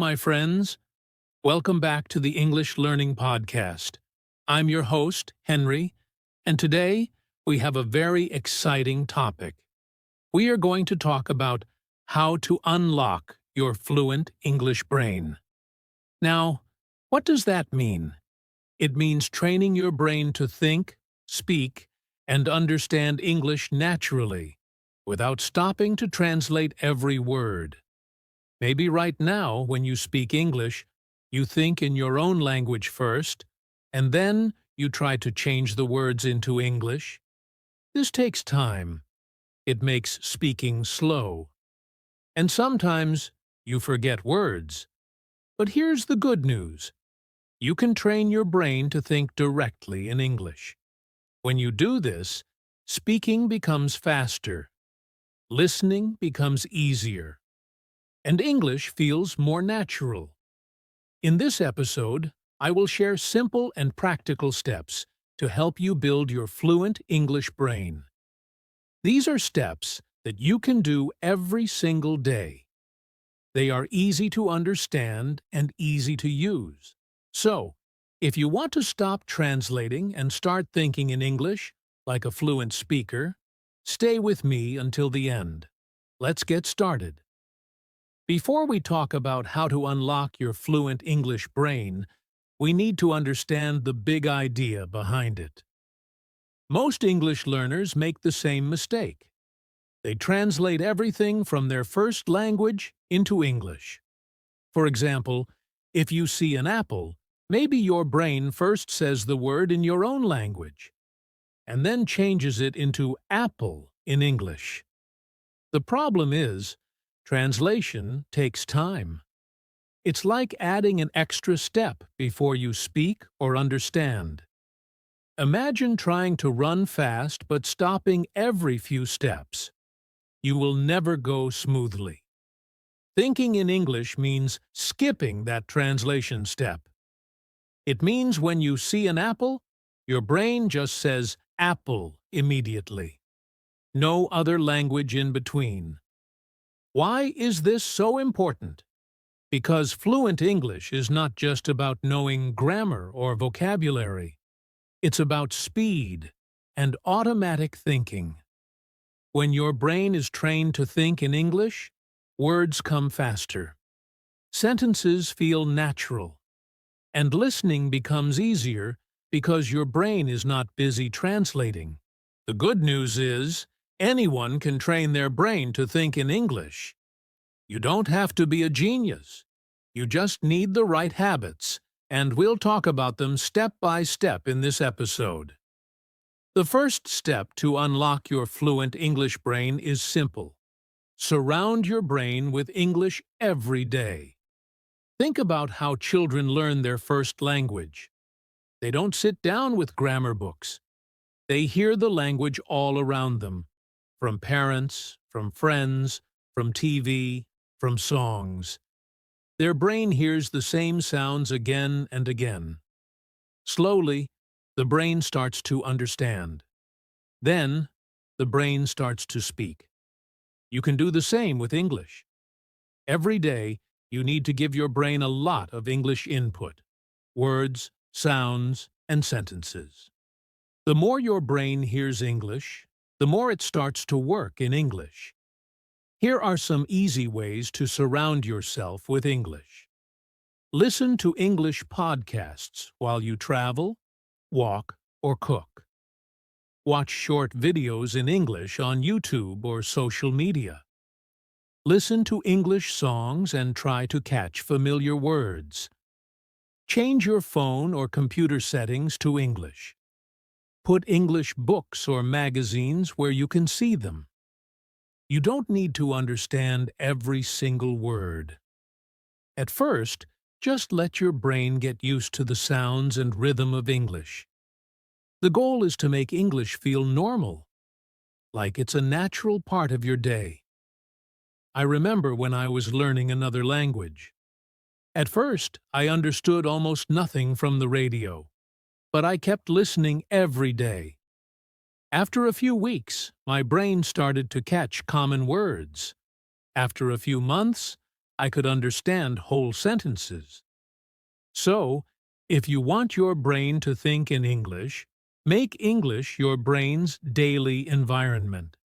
my friends. Welcome back to the English Learning Podcast. I'm your host, Henry, and today we have a very exciting topic. We are going to talk about how to unlock your fluent English brain. Now, what does that mean? It means training your brain to think, speak, and understand English naturally, without stopping to translate every word. Maybe right now, when you speak English, you think in your own language first, and then you try to change the words into English. This takes time. It makes speaking slow. And sometimes you forget words. But here's the good news. You can train your brain to think directly in English. When you do this, speaking becomes faster. Listening becomes easier. And English feels more natural. In this episode, I will share simple and practical steps to help you build your fluent English brain. These are steps that you can do every single day. They are easy to understand and easy to use. So, if you want to stop translating and start thinking in English like a fluent speaker, stay with me until the end. Let's get started. Before we talk about how to unlock your fluent English brain, we need to understand the big idea behind it. Most English learners make the same mistake. They translate everything from their first language into English. For example, if you see an apple, maybe your brain first says the word in your own language, and then changes it into apple in English. The problem is, translation takes time. It's like adding an extra step before you speak or understand. Imagine trying to run fast but stopping every few steps. You will never go smoothly. Thinking in English means skipping that translation step. It means when you see an apple, your brain just says apple immediately. No other language in between. Why is this so important? Because fluent English is not just about knowing grammar or vocabulary. It's about speed and automatic thinking. When your brain is trained to think in English, words come faster. Sentences feel natural. And listening becomes easier because your brain is not busy translating. The good news is, anyone can train their brain to think in English. You don't have to be a genius. You just need the right habits, and we'll talk about them step by step in this episode. The first step to unlock your fluent English brain is simple. Surround your brain with English every day. Think about how children learn their first language. They don't sit down with grammar books. They hear the language all around them. From parents, from friends, from TV, from songs. Their brain hears the same sounds again and again. Slowly, the brain starts to understand. Then, the brain starts to speak. You can do the same with English. Every day, you need to give your brain a lot of English input. Words, sounds, and sentences. The more your brain hears English, the more it starts to work in English. Here are some easy ways to surround yourself with English. Listen to English podcasts while you travel, walk, or cook. Watch short videos in English on YouTube or social media. Listen to English songs and try to catch familiar words. Change your phone or computer settings to English. Put English books or magazines where you can see them. You don't need to understand every single word. At first, just let your brain get used to the sounds and rhythm of English. The goal is to make English feel normal, like it's a natural part of your day. I remember when I was learning another language. At first, I understood almost nothing from the radio. But I kept listening every day. After a few weeks, my brain started to catch common words. After a few months, I could understand whole sentences. So, if you want your brain to think in English, make English your brain's daily environment.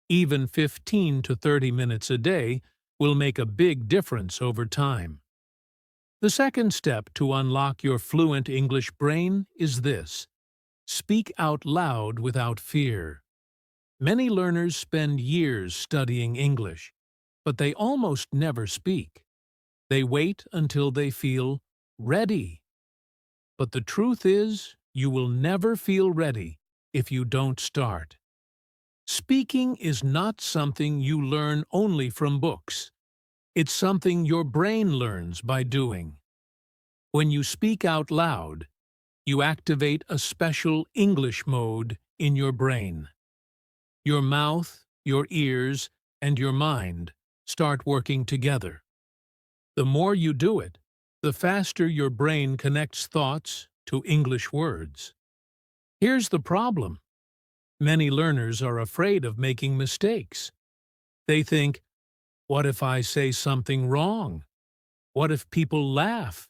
Even 15 to 30 minutes a day will make a big difference over time. The second step to unlock your fluent English brain is this: speak out loud without fear. Many learners spend years studying English, but they almost never speak. They wait until they feel ready. But the truth is, you will never feel ready if you don't start. Speaking is not something you learn only from books. It's something your brain learns by doing. When you speak out loud, you activate a special English mode in your brain. Your mouth, your ears, and your mind start working together. The more you do it, the faster your brain connects thoughts to English words. Here's the problem. Many learners are afraid of making mistakes. They think, what if I say something wrong? What if people laugh?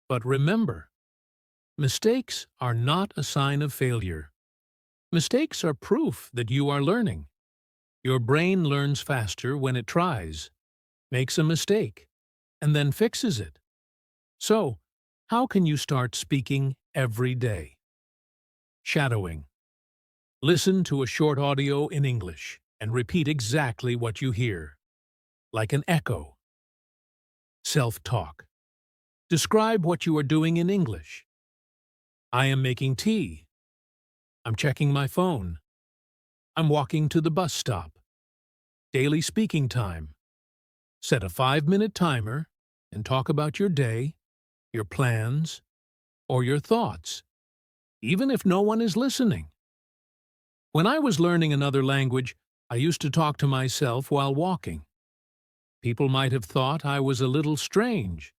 But remember, mistakes are not a sign of failure. Mistakes are proof that you are learning. Your brain learns faster when it tries, makes a mistake, and then fixes it. So, how can you start speaking every day? Shadowing. Listen to a short audio in English and repeat exactly what you hear, like an echo. Self-talk. Describe what you are doing in English. I am making tea. I'm checking my phone. I'm walking to the bus stop. Daily speaking time. Set a 5-minute timer and talk about your day, your plans, or your thoughts, even if no one is listening. When I was learning another language, I used to talk to myself while walking. People might have thought I was a little strange,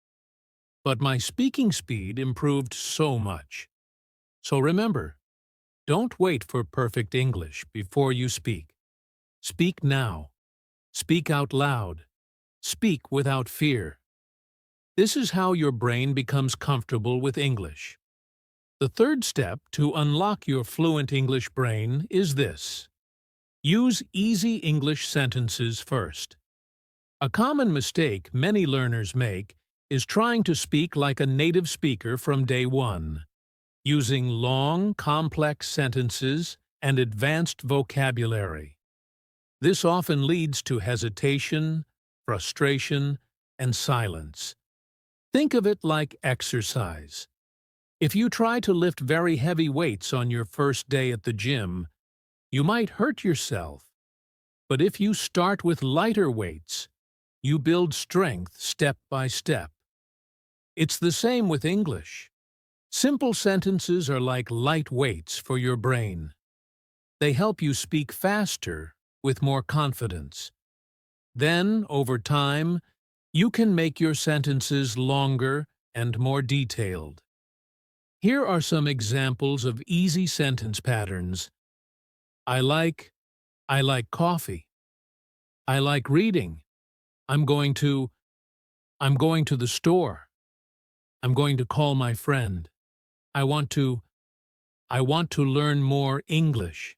but my speaking speed improved so much. So remember, don't wait for perfect English before you speak. Speak now. Speak out loud. Speak without fear. This is how your brain becomes comfortable with English. The third step to unlock your fluent English brain is this: use easy English sentences first. A common mistake many learners make is trying to speak like a native speaker from day one, using long, complex sentences and advanced vocabulary. This often leads to hesitation, frustration, and silence. Think of it like exercise. If you try to lift very heavy weights on your first day at the gym, you might hurt yourself. But if you start with lighter weights, you build strength step by step. It's the same with English. Simple sentences are like light weights for your brain. They help you speak faster with more confidence. Then, over time, you can make your sentences longer and more detailed. Here are some examples of easy sentence patterns. I like coffee. I like reading. I'm going to the store. I'm going to call my friend. I want to learn more English.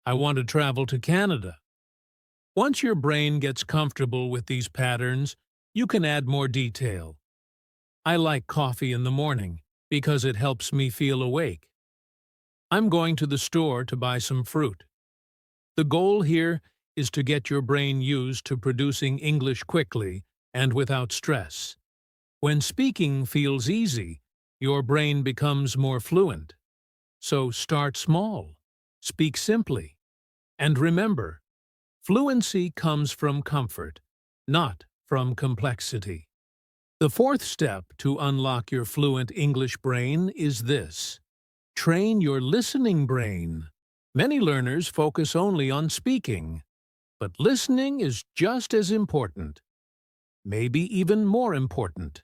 I want to travel to Canada. Once your brain gets comfortable with these patterns, you can add more detail. I like coffee in the morning because it helps me feel awake. I'm going to the store to buy some fruit. The goal here is to get your brain used to producing English quickly and without stress. When speaking feels easy, your brain becomes more fluent. So start small, speak simply, and remember, fluency comes from comfort, not from complexity. The fourth step to unlock your fluent English brain is this: train your listening brain. Many learners focus only on speaking, but listening is just as important, maybe even more important.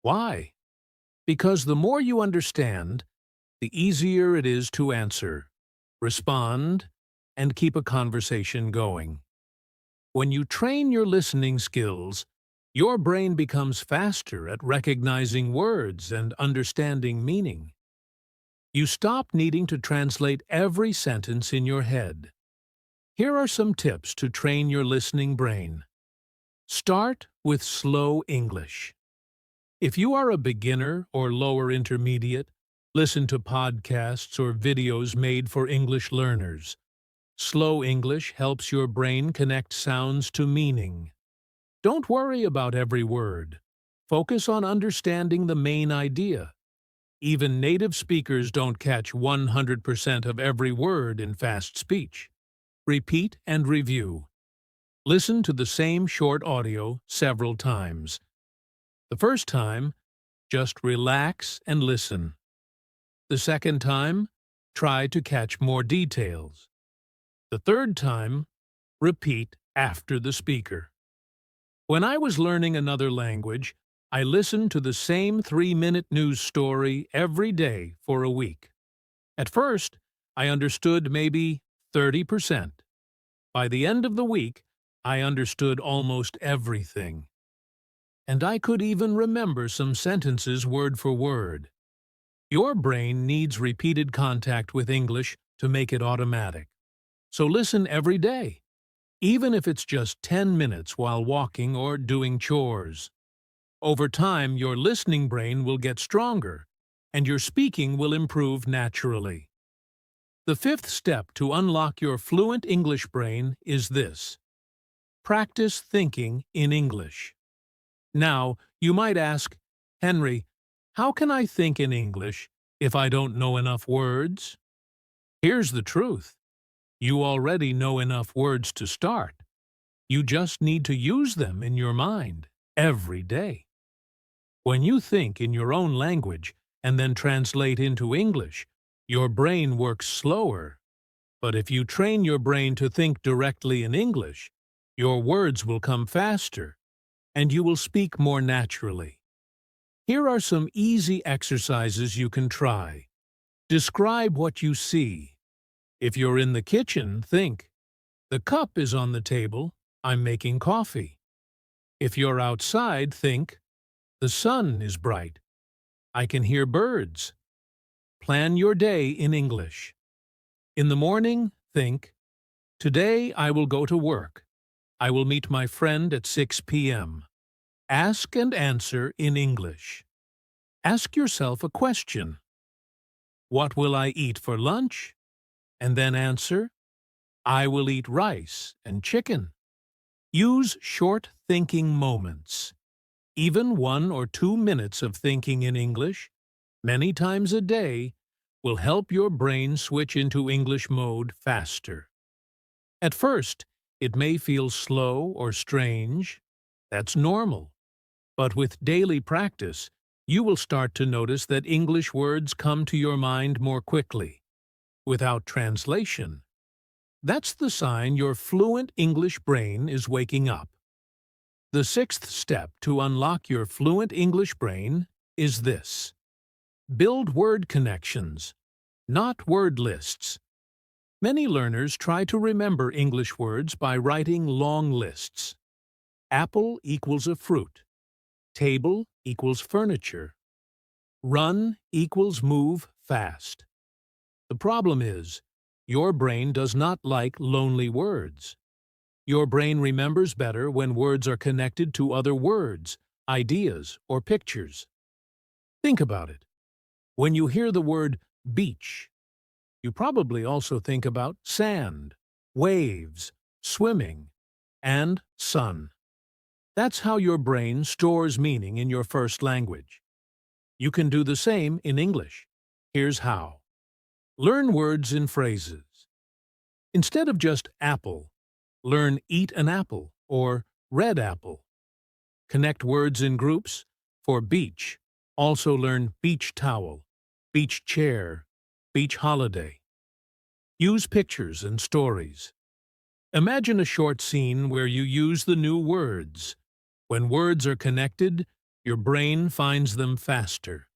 Why? Because the more you understand, the easier it is to answer, respond, and keep a conversation going. When you train your listening skills, Your brain becomes faster at recognizing words and understanding meaning. You stop needing to translate every sentence in your head. Here are some tips to train your listening brain. Start with slow English. If you are a beginner or lower intermediate, listen to podcasts or videos made for English learners. Slow English helps your brain connect sounds to meaning. Don't worry about every word. Focus on understanding the main idea. Even native speakers don't catch 100% of every word in fast speech. Repeat and review. Listen to the same short audio several times. The first time, just relax and listen. The second time, try to catch more details. The third time, repeat after the speaker. When I was learning another language, I listened to the same 3-minute news story every day for a week. At first, I understood maybe 30%. By the end of the week, I understood almost everything. And I could even remember some sentences word for word. Your brain needs repeated contact with English to make it automatic. So listen every day, even if it's just 10 minutes while walking or doing chores. Over time, your listening brain will get stronger, and your speaking will improve naturally. The fifth step to unlock your fluent English brain is this: practice thinking in English. Now, you might ask, Henry, how can I think in English if I don't know enough words? Here's the truth. You already know enough words to start. You just need to use them in your mind every day. When you think in your own language and then translate into English, your brain works slower. But if you train your brain to think directly in English, your words will come faster, and you will speak more naturally. Here are some easy exercises you can try. Describe what you see. If you're in the kitchen, think, "The cup is on the table, I'm making coffee." If you're outside, think, "The sun is bright, I can hear birds." Plan your day in English. In the morning, think, "Today I will go to work. I will meet my friend at 6 p.m. Ask and answer in English. Ask yourself a question. What will I eat for lunch? And then answer, I will eat rice and chicken. Use short thinking moments. Even 1 or 2 minutes of thinking in English, many times a day, will help your brain switch into English mode faster. At first, it may feel slow or strange. That's normal. But with daily practice, you will start to notice that English words come to your mind more quickly, without translation. That's the sign your fluent English brain is waking up. The sixth step to unlock your fluent English brain is this: build word connections, not word lists. Many learners try to remember English words by writing long lists. Apple equals a fruit. Table equals furniture. Run equals move fast. The problem is, your brain does not like lonely words. Your brain remembers better when words are connected to other words, ideas, or pictures. Think about it. When you hear the word beach, you probably also think about sand, waves, swimming, and sun. That's how your brain stores meaning in your first language. You can do the same in English. Here's how. Learn words in phrases. Instead of just apple, learn eat an apple or red apple. Connect words in groups. For beach, also learn beach towel, beach chair, beach holiday. Use pictures and stories. Imagine a short scene where you use the new words. When words are connected, your brain finds them faster.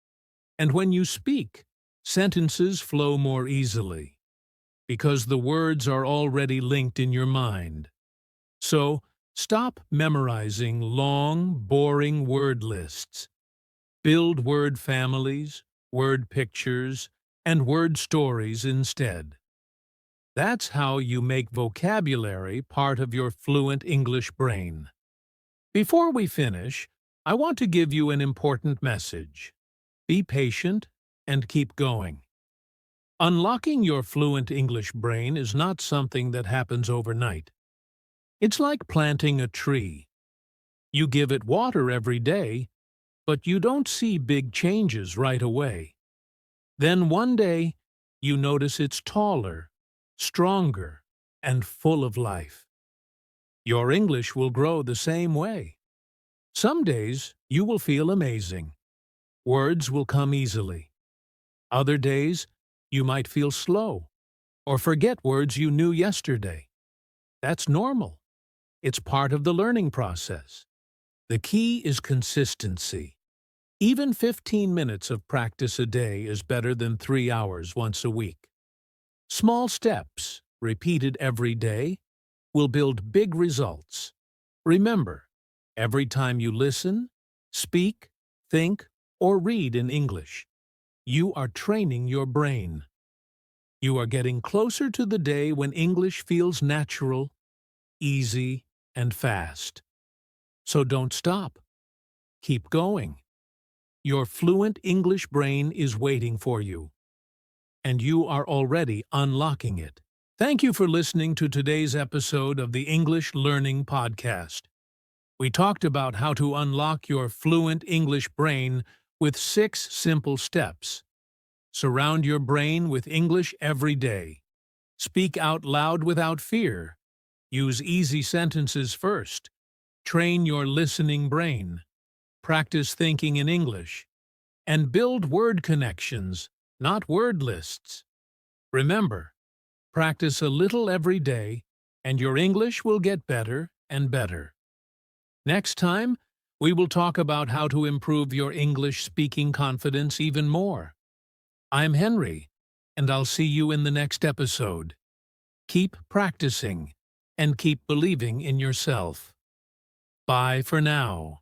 And when you speak, sentences flow more easily, because the words are already linked in your mind. So, Stop memorizing long, boring word lists. Build word families, word pictures, and word stories instead. That's how you make vocabulary part of your fluent English brain. Before we finish, I want to give you an important message. Be patient and keep going. Unlocking your fluent English brain is not something that happens overnight. It's like planting a tree. You give it water every day, but you don't see big changes right away. Then one day, you notice it's taller, stronger, and full of life. Your English will grow the same way. Some days, you will feel amazing. Words will come easily. Other days, you might feel slow or forget words you knew yesterday. That's normal. It's part of the learning process. The key is consistency. Even 15 minutes of practice a day is better than 3 hours once a week. Small steps, repeated every day, will build big results. Remember, every time you listen, speak, think, or read in English, you are training your brain. You are getting closer to the day when English feels natural, easy, and fast. So don't stop. Keep going. Your fluent English brain is waiting for you, and you are already unlocking it. Thank you for listening to today's episode of the English Learning Podcast. We talked about how to unlock your fluent English brain with 6 simple steps. Surround your brain with English every day. Speak out loud without fear. Use easy sentences first. Train your listening brain. Practice thinking in English. And build word connections, not word lists. Remember, practice a little every day, and your English will get better and better. Next time, we will talk about how to improve your English speaking confidence even more. I'm Henry, and I'll see you in the next episode. Keep practicing, and keep believing in yourself. Bye for now.